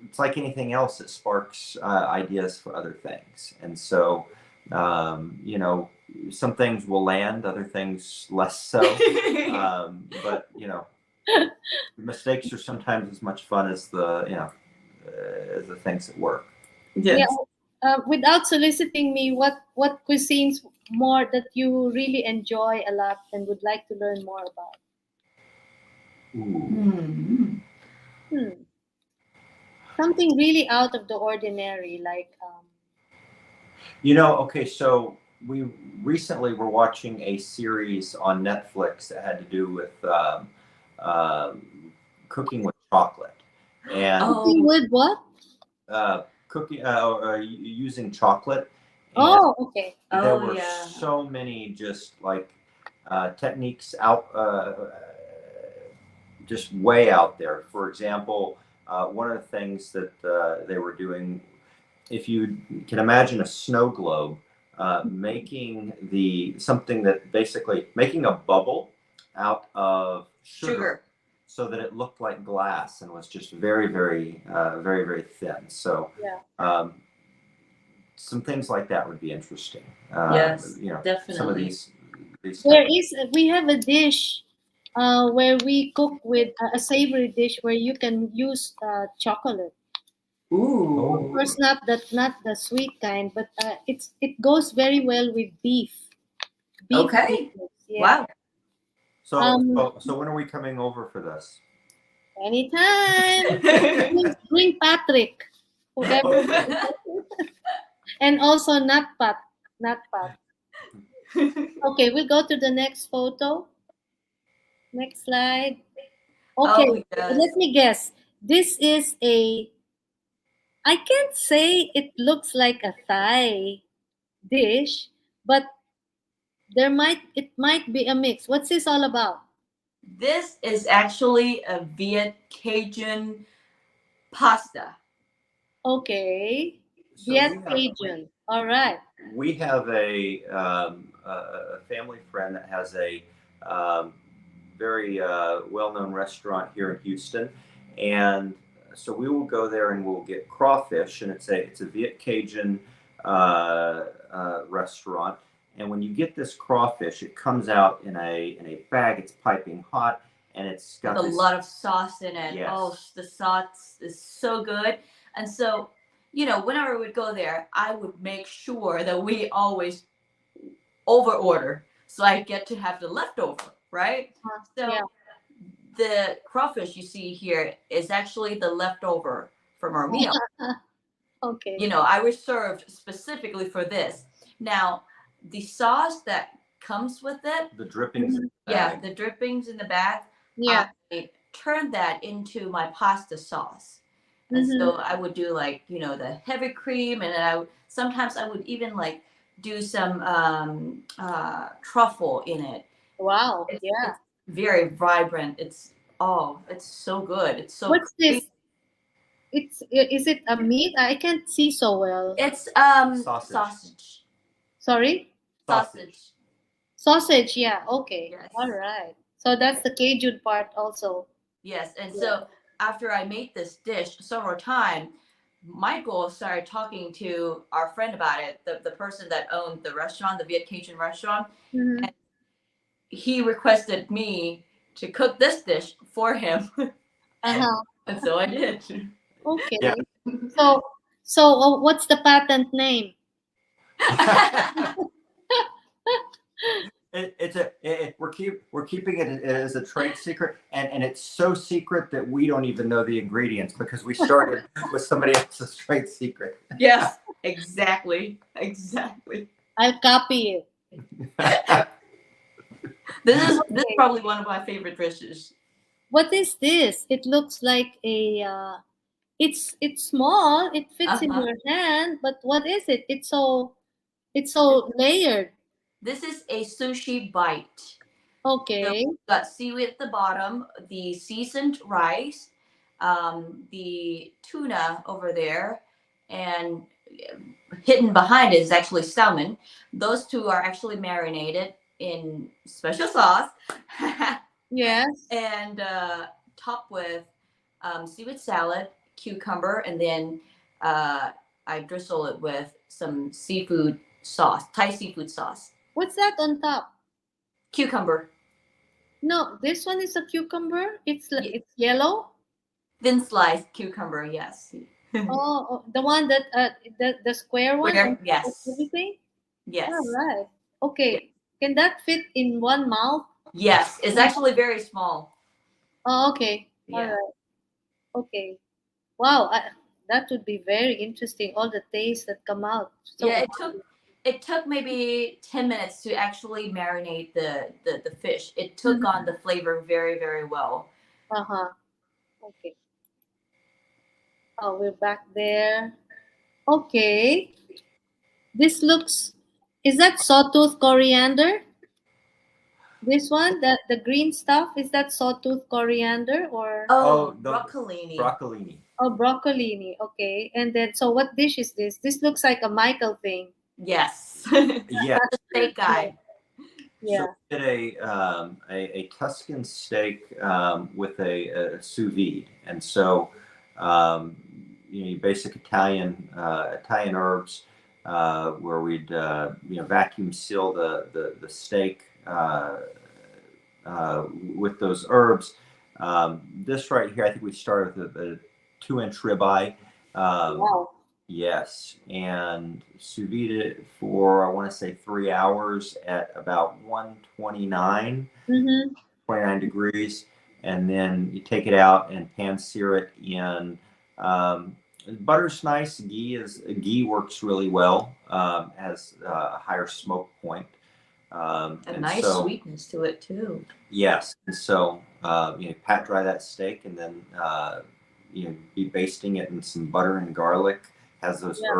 it's like anything else. It sparks ideas for other things, and so some things will land, other things less so. But mistakes are sometimes as much fun as the things that work. Yeah. Yes. Without soliciting me, what cuisines more that you really enjoy a lot and would like to learn more about? Ooh. Hmm. Hmm. Something really out of the ordinary, like Okay, so we recently were watching a series on Netflix that had to do with cooking with chocolate and cooking Oh, with what? cooking using chocolate, and Oh, okay. there oh were yeah. so many just like techniques out, just way out there. For example, one of the things that they were doing, if you can imagine a snow globe, making something that basically making a bubble out of sugar Sugar. so that it looked like glass and was just very, very, very, very thin. So Yeah. um, some things like that would be interesting. Yes, Some of definitely. these There type. is we have a dish where we cook with a savory dish where you can use chocolate. Of Ooh. course, not the sweet kind, but it goes very well with beef Okay. dishes. Yeah. Wow. So, Um, so, so when are we coming over for this? anytime. Bring Patrick, whoever, Okay. and also not Pat. Okay, we'll go to the next photo. Next slide. Okay, Oh let yes. me guess. This is I can't say it looks like a Thai dish, but it might be a mix. What's this all about? This is actually a Viet Cajun pasta. Okay, So Viet we have Cajun. All right. we have a family friend that has a um, very well-known restaurant here in Houston, and so we will go there and we'll get crawfish, and it's a Viet Cajun restaurant. And when you get this crawfish, it comes out in a bag. It's piping hot, and it's With got a this. lot of sauce in it. Oh, Yes. the sauce is so good. And so, whenever we would go there, I would make sure that we always over order so I get to have the leftover, right? Yeah. So the crawfish you see here is actually the leftover from our meal. Okay. I reserved specifically for this. Now, the sauce that comes with it, The drippings in Mhm. the yeah, bag. the drippings in the back, Yeah. I turned that into my pasta sauce. And Mm-hmm. so I would do like, the heavy cream, and then sometimes I would even like do some truffle in it. Wow. It's Yeah. very vibrant. It's so good. It's so What's creamy. this? Is it a meat? I can't see so well. It's Sausage. sausage. Sorry? Sausage. Sausage, yeah. Okay. All Yes. right. So that's the Cajun part also. Yes. And Yeah. so after I made this dish several times, Michael started talking to our friend about it, the person that owned the restaurant, the Viet Cajun restaurant. Mm-hmm. And he requested me to cook this dish for him. Uh-huh. And so I did. Yeah. Okay. So what's the patent name? We're keeping it as a trade secret, and it's so secret that we don't even know the ingredients because we started with somebody else's trade secret. Yes, exactly. Exactly. I'll copy it. This is Okay. probably one of my favorite dishes. What is this? It looks like a. It's small. It fits in Uh-huh. your hand. But what is it? It's so layered. This is a sushi bite. So Okay. we've got seaweed at the bottom, the seasoned rice, the tuna over there, and hidden behind it is actually salmon. Those two are actually marinated in special sauce Yes. and topped with seaweed salad, cucumber, and then I drizzle it with some seafood sauce, Thai seafood sauce. What's that on top? Cucumber. No, this one is a cucumber. Ye- It's yellow. Thin sliced cucumber, yes. Oh, the one that the square one on Where? top of Yes. everything. All Yes. right. Yeah. Okay. Can that fit in one mouth? Yes. It's actually very small. Oh, okay. All Yeah. right. Okay. Wow. That would be very interesting. All the tastes that come out. Yeah, So. it took maybe 10 minutes to actually marinate the fish. It took Mhm. on the flavor very, very well. Uh-huh. Okay. Oh, we're back there. Okay. This looks. Is that sawtooth coriander? This one, the green stuff, is that sawtooth coriander or Oh, The broccolini. broccolini. oh broccolini? Okay. And then so what dish is this? This looks like a Michael thing. Yes. Yeah. Steak Yeah. guy. So Yeah. we did a Tuscan steak with a sous vide, and so your basic Italian herbs, where we'd vacuum seal the steak with those herbs. This right here, I think we started with a 2-inch ribeye. Um, Wow. Yes, and sous vide it for I want to say 3 hours at about 129, Mm-hmm. 29 degrees, and then you take it out and pan sear it in. Um, Butter's nice. Ghee works really well. Has a higher smoke point, A and nice so sweetness to it too. yes, and so pat dry that steak, and then be basting it in some butter and garlic. Has those Yeah.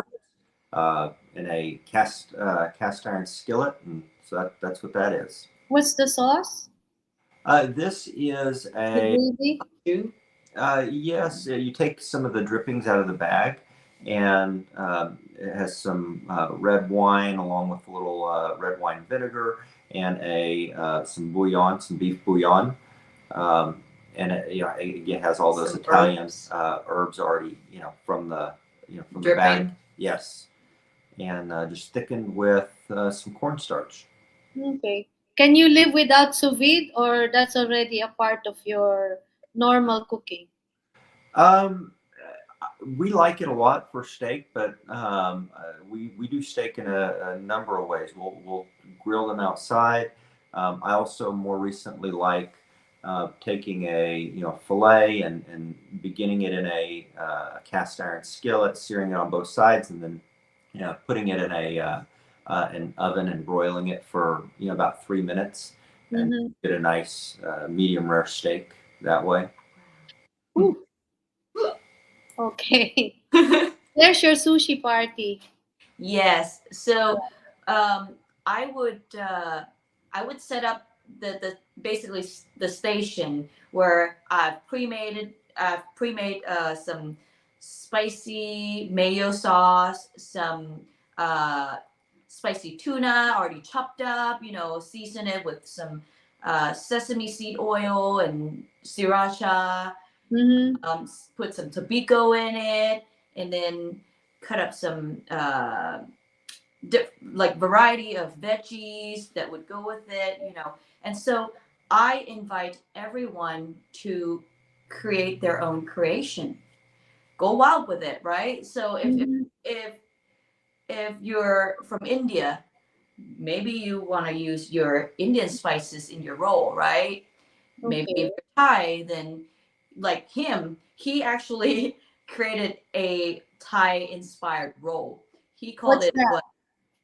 herbs in a cast iron skillet, and so that's what that is. What's the sauce? This is The a gravy? Too. yes. You take some of the drippings out of the bag, and it has some red wine along with a little red wine vinegar and a some bouillon, some beef bouillon. Um, and it again has all those Some Italian herbs. herbs already, from the bag. Dripping. Yes, and just thickened with some cornstarch. Okay. Can you live without sous vide or that's already a part of your normal cooking? Um, we like it a lot for steak, but we do steak in a number of ways. We'll grill them outside. I also more recently like taking a fillet and beginning it in a cast iron skillet, searing it on both sides, and then putting it in an oven and broiling it for about 3 minutes, and Mm-hmm. get a nice medium rare steak that way. Okay. There's your sushi party. Yes. So um, I would set up the basically the station where I've pre-made some spicy mayo sauce, some uh, spicy tuna already chopped up. Season it with some sesame seed oil and sriracha. Mm-hmm. Put some tobiko in it, and then cut up some like variety of veggies that would go with it. And so I invite everyone to create their own creation. Go wild with it, right? So if Mm-hmm. if if you're from India, maybe you want to use your Indian spices in your roll, right? Maybe if Okay. you're Thai, then like him, he actually created a Thai inspired roll. He called What's it that? what?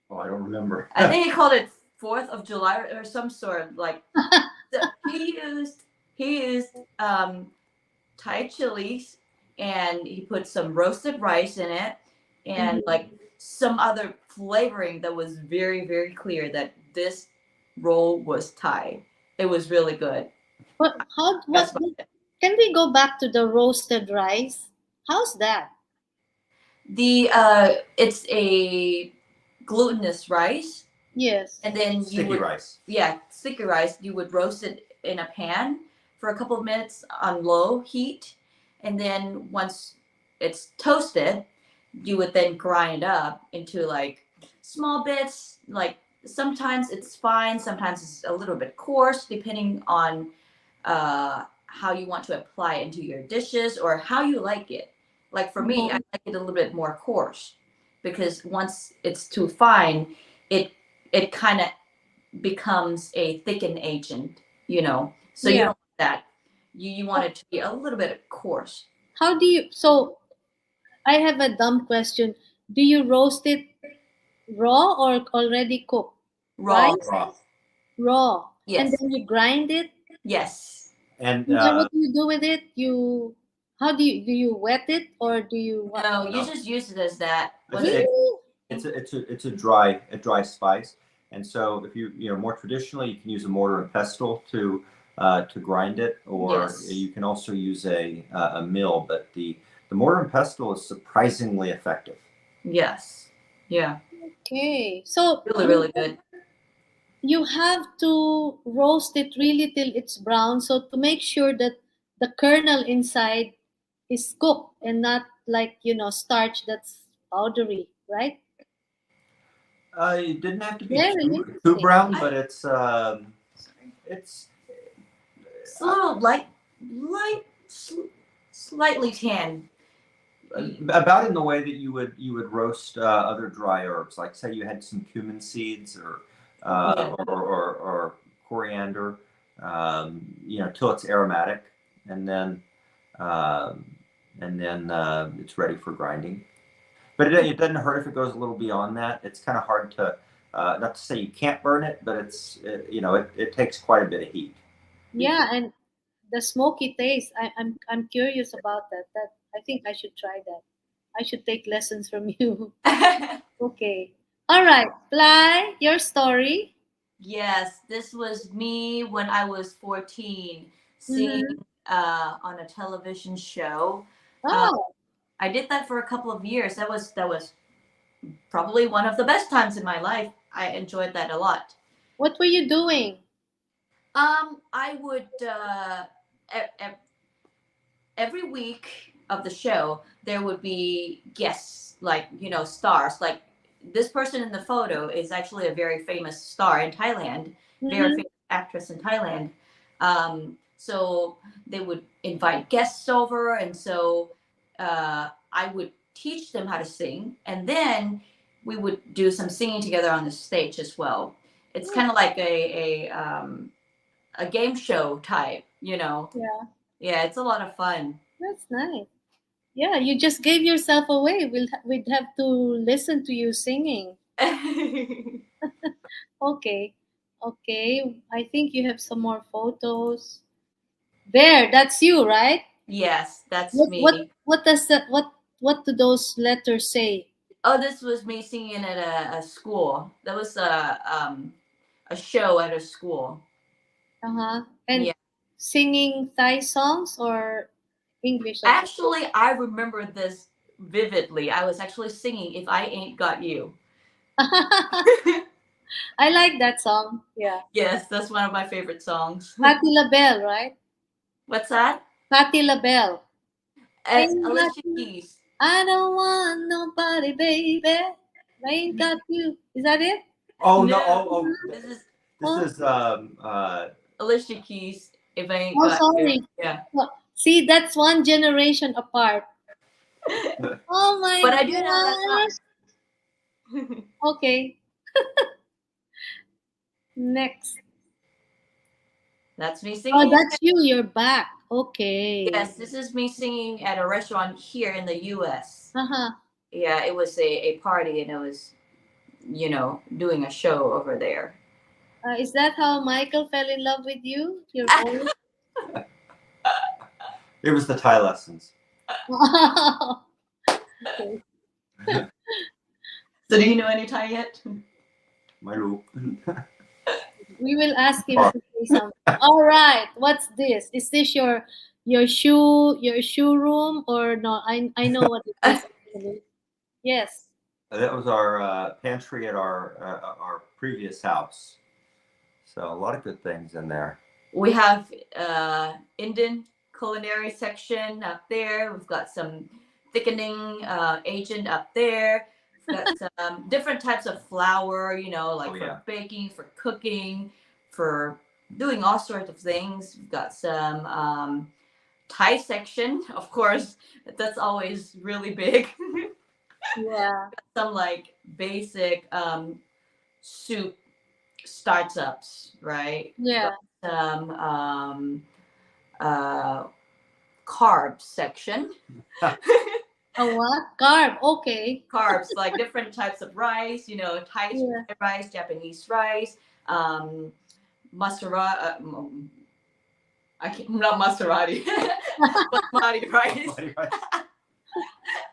Oh, I don't remember. I think he called it 4th of July or some sort. Like he used Thai chilies, and he put some roasted rice in it, and Mhm. like some other flavoring that was very very clear that this roll was Thai. It was really good. What? How? That's What? about it. Can we go back to the roasted rice? How's that? The it's a glutinous rice, Yes. and then you Sticky would, rice. yeah, sticky rice. You would roast it in a pan for a couple of minutes on low heat, and then once it's toasted, you would then grind up into like small bits. Like sometimes it's fine, sometimes it's a little bit coarse, depending on how you want to apply it into your dishes or how you like it. Like for me, I Uh-huh. like it a little bit more coarse because once it's too fine, it it kind of becomes a thickened agent, you know. So you Yeah. don't want that. You want it to be a little bit coarse. How do you? So I have a dumb question. Do you roast it raw or already cooked? Raw. Rice Raw. raw, and Yes. then you grind it. Yes. And And then what do you do with it? You how do you wet it or do you what? No, you no, just use it as that. Once it, it's Really? it's a dry spice. And so if you know more traditionally, you can use a mortar and pestle to grind it, or yes. you can also use a mill. But the mortar and pestle is surprisingly effective. Yes. Yeah. Okay. So Really, really good. you have to roast it really till it's brown. So to make sure that the kernel inside is cooked and not like starch that's powdery, right? It didn't have to be Very too interesting. brown, I but sorry. it's It's a little light, slightly tan. about in the way that you would roast other dry herbs, like say you had some cumin seeds or Yeah. or coriander, till it's aromatic, and then um, it's ready for grinding. But it doesn't hurt if it goes a little beyond that. It's kind of hard to not to say you can't burn it, but it takes quite a bit of heat. Yeah, and the smoky taste. I'm curious about that. That I think I should try that. I should take lessons from you. Okay. All right. Fly, your story. Yes, this was me when I was 14, singing Mm-hmm. on a television show. Uh, Oh, I did that for a couple of years. That was probably one of the best times in my life. I enjoyed that a lot. what were you doing? I would e- e- every week of the show there would be guests, like stars. Like this person in the photo is actually a very famous star in Thailand, very Mm-hmm. famous actress in Thailand. So they would invite guests over, and so I would teach them how to sing, and then we would do some singing together on the stage as well. It's kind of like a game show type, you know. Yeah, Yeah, it's a lot of fun. that's nice. Yeah, you just gave yourself away. We'd have to listen to you singing. Okay. Okay. I think you have some more photos. There, that's you, right? Yes, that's What what me. what does that what do those letters say? Oh, this was me singing at a school. That was a show at a school. Uh-huh. And Yeah. singing Thai songs or English songs? Actually, I remember this vividly. I was actually singing "If I Ain't Got You." I like that song. Yeah. Yes, that's one of my favorite songs. Patti LaBelle, right? What's that? Patti LaBelle. Ain't got Alicia you. Keys. I don't want nobody, baby. I ain't got you. Is that it? Oh no! No, Oh, this is this Oh, is Alicia Keys. If I Ain't oh Got You. sorry. Yeah. Oh, see, that's one generation apart. Oh my But I do know that gosh. song. Okay. Next. That's me Oh, singing. that's you. You're back. Okay. Yes, this is me singing at a restaurant here in the U.S. Uh-huh. Yeah, it was a party, and it was, doing a show over there. Is that how Michael fell in love with you? Your voice? It was the Thai lessons. Okay. So, do you know any Thai yet? My rule. We will ask him to say something. All right. What's this? Is this your shoe room or no? I know what it is actually. Yes. That was our pantry at our previous house. So a lot of good things in there. We have Indian culinary section up there. We've got some thickening agent up there. We've got some different types of flour, like for baking, for cooking, for doing all sorts of things. We've got some Thai section, of course. That's always really big. Yeah. Some like basic soup startups, right? Yeah. Some carb section. A what? Carb. Okay. Carbs, like different types of rice, Thai Yeah. rice, Japanese rice, Maserati. I can't, not Maserati, Basmati rice.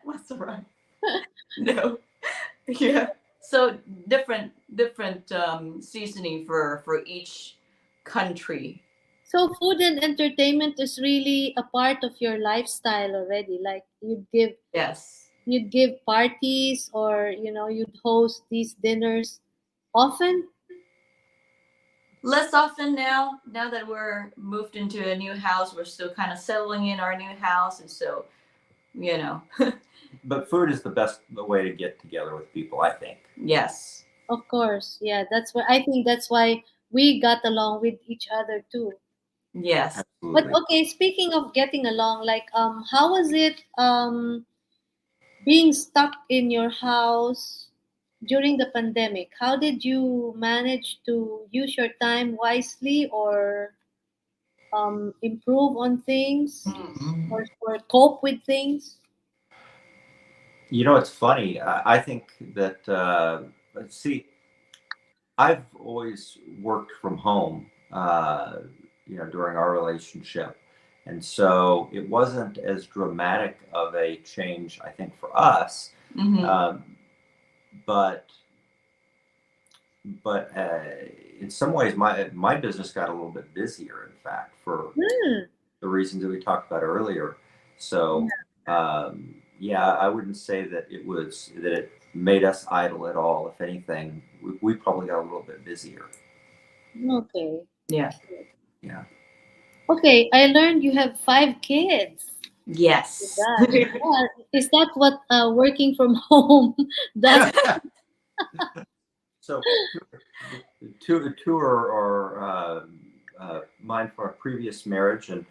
Maserati. No. Yeah. So different seasoning for each country. So food and entertainment is really a part of your lifestyle already. Like Yes. you'd give parties or you'd host these dinners often. Less often now that we're moved into a new house, we're still kind of settling in our new house, and so But food is the way to get together with people, I think. Yes. Of course. Yeah, that's why we got along with each other too. Yes. But Absolutely. okay, speaking of getting along, like how was it being stuck in your house during the pandemic? How did you manage to use your time wisely or improve on things or cope with things? It's funny. I think that let's see. I've always worked from home. During our relationship, and so it wasn't as dramatic of a change, I think, for us. Mm-hmm. But in some ways, my business got a little bit busier. In fact, for Hmm. the reasons that we talked about earlier. So, I wouldn't say that it made us idle at all. If anything, we probably got a little bit busier. Okay. Yeah. Yeah. Okay, I learned you have 5 kids. Yes. Yeah. Is that what working from home does? So, two are mine from a previous marriage, and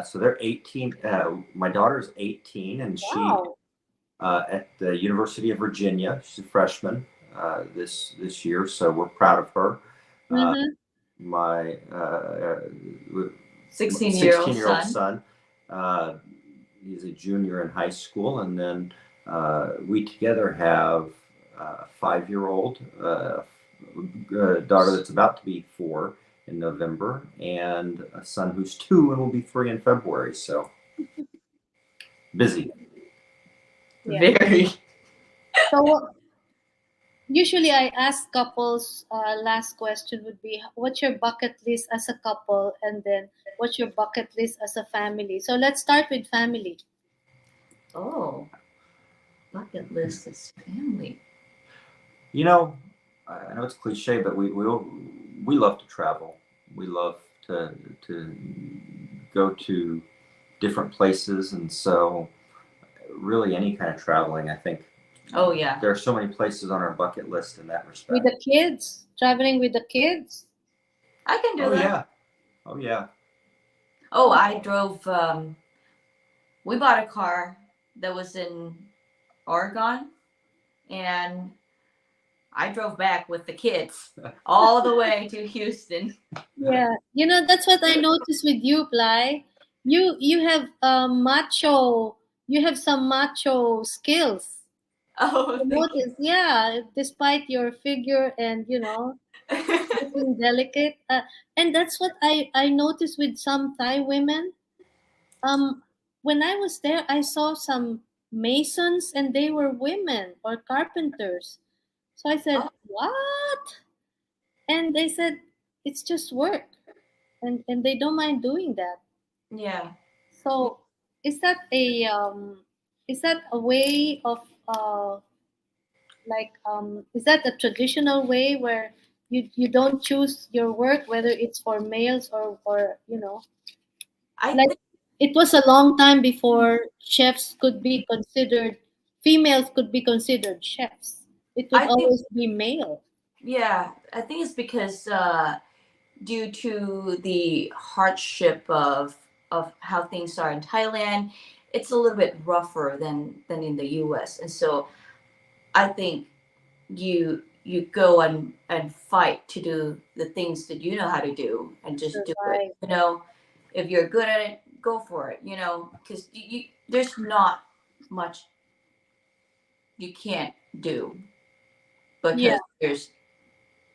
so they're 18. My daughter's 18, and she Wow. at the University of Virginia. She's a freshman this year, so we're proud of her. Mm-hmm. My 16-year-old 16-year-old son. son, he's a junior in high school, and then we together have a 5-year-old daughter that's about to be 4 in November, and a son who's 2 and will be 3 in February. So busy. Yeah. Very. So usually I ask couples, last question would be, what's your bucket list as a couple? And then what's your bucket list as a family? So let's start with family. Oh, bucket list is family. I know it's cliche, but we love to travel. We love to go to different places, and so really any kind of traveling, I think. Oh yeah. There are so many places on our bucket list in that respect. With the kids, traveling with the kids. I can do Oh that. yeah. Oh yeah. Oh, I drove. We bought a car that was in Oregon, and I drove back with the kids all the way to Houston. Yeah, that's what I noticed with you, Ply. You have macho. You have some macho skills. Oh, I thank you. noticed, yeah, despite your figure and looking delicate, and that's what I noticed with some Thai women. Um, when I was there, I saw some masons, and they were women or carpenters. So I said, Oh, "What?" And they said, "It's just work." And they don't mind doing that. yeah. So is that a way of is that a traditional way where you don't choose your work whether it's for males or I like think, it was a long time before chefs could be considered females could be considered chefs. It would I think, always be male. yeah, I think it's because due to the hardship of how things are in Thailand, it's a little bit rougher than in the U.S. And so I think you go and fight to do the things that you know how to do and just do it. Survive. If you're good at it, go for it. Because there's not much you can't do Yeah. because there's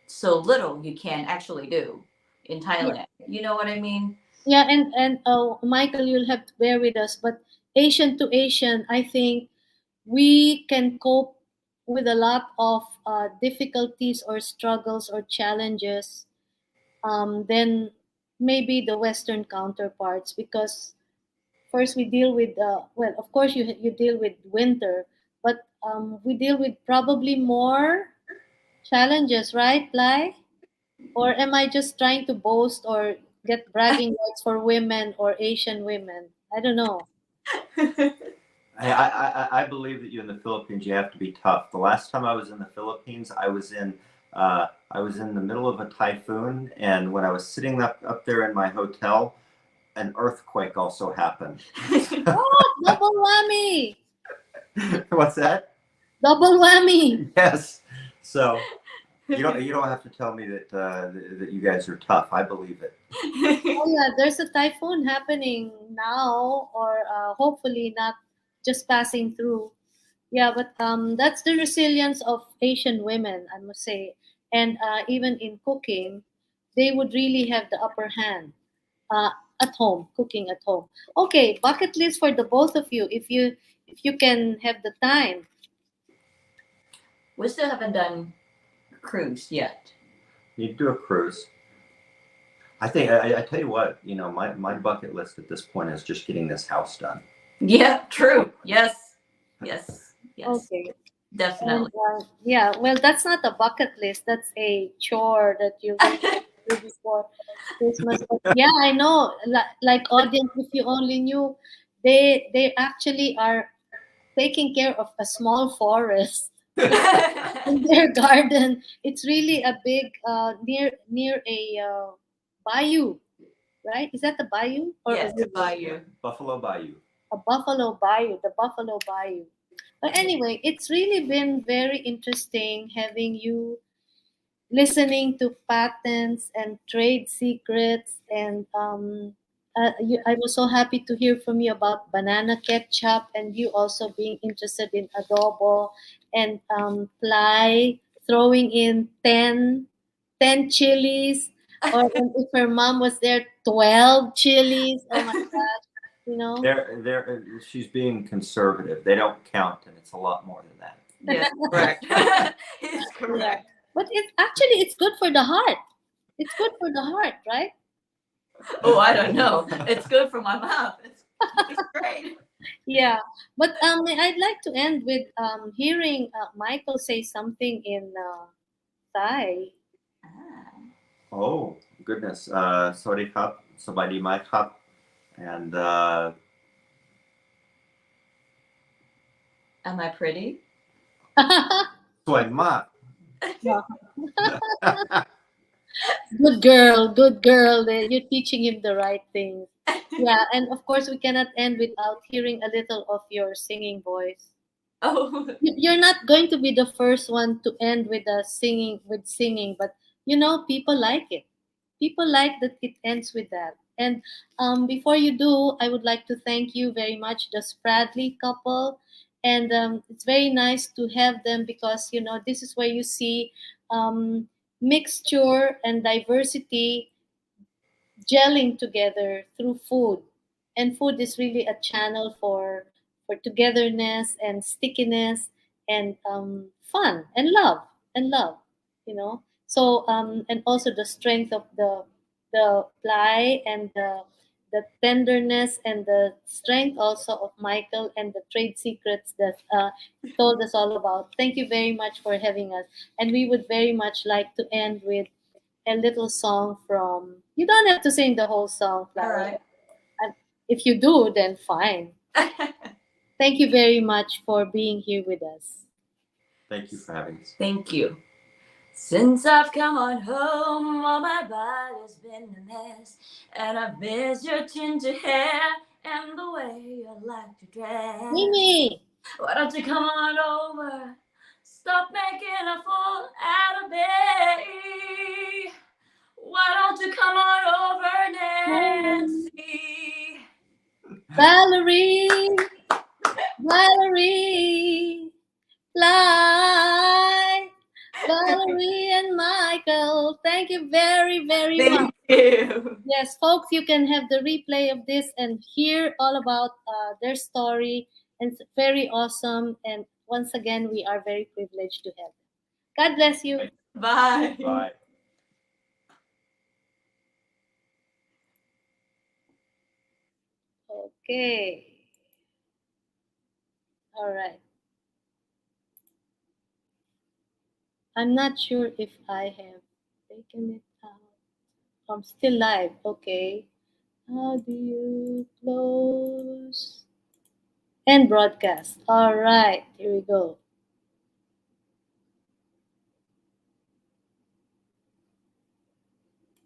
so little you can actually do in Yeah. Thailand. You know what I mean? Yeah, and Michael, you'll have to bear with us, but Asian to Asian, I think we can cope with a lot of difficulties or struggles or challenges than maybe the Western counterparts, because first we deal with well, of course you deal with winter, but we deal with probably more challenges, right, Lai? Or am I just trying to boast or get bragging rights for women or Asian women? I don't know. I believe that you in the Philippines, you have to be tough. The last time I was in the Philippines, I was in the middle of a typhoon, and when I was sitting up there in my hotel, an earthquake also happened. What? Double whammy! What's that? Double whammy! Yes. So you don't have to tell me that you guys are tough. I believe it. Oh yeah, there's a typhoon happening now, or hopefully not just passing through. Yeah, but that's the resilience of Asian women, I must say. And even in cooking, they would really have the upper hand uh, at home, cooking at home. Okay, bucket list for the both of you, if you can have the time. We still haven't done cruise yet. You do a cruise. I think I tell you what, my bucket list at this point is just getting this house done. Yeah, true. Yes. Yes. Yes. Okay. And Definitely. yeah, well, that's not a bucket list. That's a chore that you really do before Christmas. But yeah, I know. Like audience, if you only knew, they actually are taking care of a small forest in their garden. It's really a big near a bayou, right? Is that a bayou or a Yes, river? by you. Buffalo Bayou. A buffalo bayou, the buffalo bayou. But anyway, it's really been very interesting having you listening to patents and trade secrets. And I was so happy to hear from you about banana ketchup and you also being interested in adobo and Ply throwing in 10 chilies, or if her mom was there, 12 chilies. Oh my gosh, you know. She's being conservative. They don't count, and it's a lot more than that. Yes, correct. It's Yeah. correct. But it's good for the heart. It's good for the heart, right? Oh, I don't know. It's good for my mouth. It's great. Yeah. But I'd like to end with hearing Michael say something in Thai. Ah, Oh goodness. Sorry cup, somebody my cup, and am I pretty? soy ma. Good girl, good girl. You're teaching him the right things. Yeah, and of course we cannot end without hearing a little of your singing voice. Oh, You're not going to be the first one to end with a singing, but people like it. People like that it ends with that. And before you do, I would like to thank you very much, the Spradley couple. And it's very nice to have them, because this is where you see um, mixture and diversity gelling together through food. And food is really a channel for togetherness and stickiness and fun and love, so and also the strength of the ply, and the tenderness and the strength also of Michael, and the trade secrets that he told us all about. Thank you very much for having us, and we would very much like to end with a little song from. You don't have to sing the whole song, all Flower. right. And if you do, then fine. Thank you very much for being here with us. Thank you for having us. Thank you. Since I've come on home, all my body's been a mess, and I've missed your ginger hair and the way you like to dress. Mimi, Why don't you come on over? Stop making a fool out of me. Why don't you come on over, Nancy? Valerie, Valerie, fly, Valerie and Michael. Thank you very, very much. Thank you. Yes, folks, you can have the replay of this and hear all about their story. And it's very awesome. And once again, we are very privileged to have them. God bless you. Bye. Bye. Okay. All right. I'm not sure if I have taken it out. I'm still live. Okay. How do you close and broadcast? All right. Here we go.